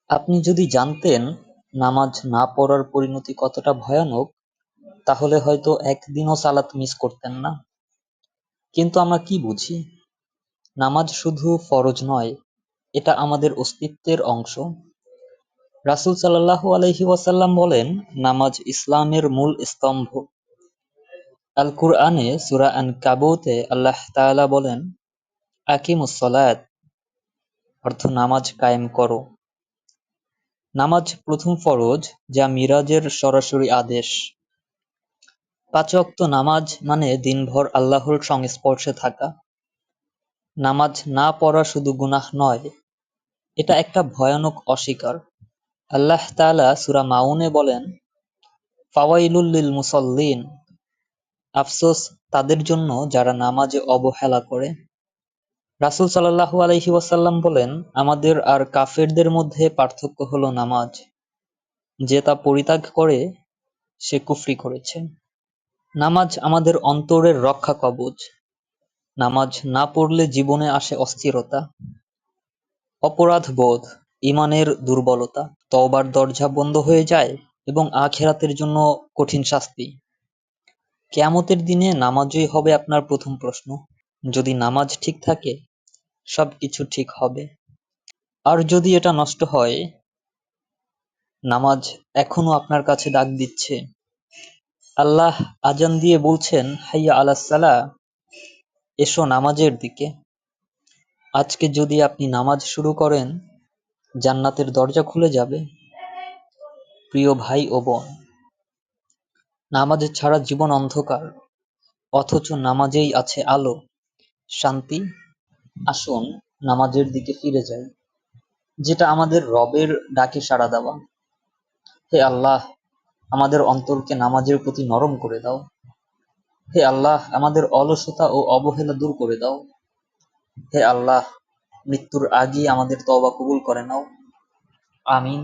আপনি যদি জানতেন নামাজ না পড়ার পরিণতি কতটা ভয়ানক, তাহলে হয়তো একদিনও সালাত মিস করতেন না। কিন্তু আমরা কি বুঝি? নামাজ শুধু ফরজ নয়, এটা আমাদের অস্তিত্বের অংশ। রাসূল সাল্লাল্লাহু আলাইহি ওয়াসাল্লাম বলেন, নামাজ ইসলামের মূল স্তম্ভ। আল কুরআনে সূরা আন-কাবুতে আল্লাহ তাআলা বলেন, আকিমুস সালাত, অর্থ নামাজ কায়েম করো। নামাজ প্রথম ফরজ, যা মিরাজের সরাসরি আদেশ। ৫ ওয়াক্ত নামাজ মানে দিনভর আল্লাহর সংস্পর্শে থাকা। নামাজ না পড়া শুধু গুনাহ নয়, এটা একটা ভয়ানক অস্বীকার। আল্লাহ তাআলা সূরা মাউনে বলেন, ফাওয়াইলুল লিল মুসাল্লিন, আফসোস তাদের জন্য যারা নামাজে অবহেলা করে। রাসূল সাল্লাল্লাহু আলাইহি ওয়াসাল্লাম বলেন, আমাদের আর কাফেরদের মধ্যে পার্থক্য হলো নামাজ। যে তা পরিত্যাগ করে সে কুফরি করেছে। নামাজ আমাদের অন্তরের রক্ষা কবচ। নামাজ না পড়লে জীবনে আসে অস্থিরতা, অপরাধ বোধ, ঈমানের দুর্বলতা, তওবার দরজা বন্ধ হয়ে যায় এবং আখিরাতের জন্য কঠিন শাস্তি। কিয়ামতের দিনে নামাজই হবে আপনার প্রথম প্রশ্ন। যদি নামাজ ঠিক থাকে, সবকিছু ঠিক হবে। আর যদি এটা নষ্ট হয়, নামাজ এখনো আপনার কাছে ডাক দিচ্ছে। আল্লাহ আজান দিয়ে বলছেন, হাইয়া আলাস সালাহ, এসো নামাজের দিকে। আজকে যদি আপনি নামাজ শুরু করেন, জান্নাতের দরজা খুলে যাবে। প্রিয় ভাই ও বোন, নামাজ ছাড়া জীবন অন্ধকার, অথচ নামাজেই আছে আলো, শান্তি। আসুন নামাজের দিকে ফিরে যাই, যেটা আমাদের রবের ডাকে সাড়া দেওয়া। হে আল্লাহ, আমাদের অন্তরকে নামাজের প্রতি নরম করে দাও। হে আল্লাহ, আমাদের অলসতা ও অবহেলা দূর করে দাও। হে আল্লাহ, মৃত্যুর আগেই আমাদের তওবা কবুল করে নাও। আমিন।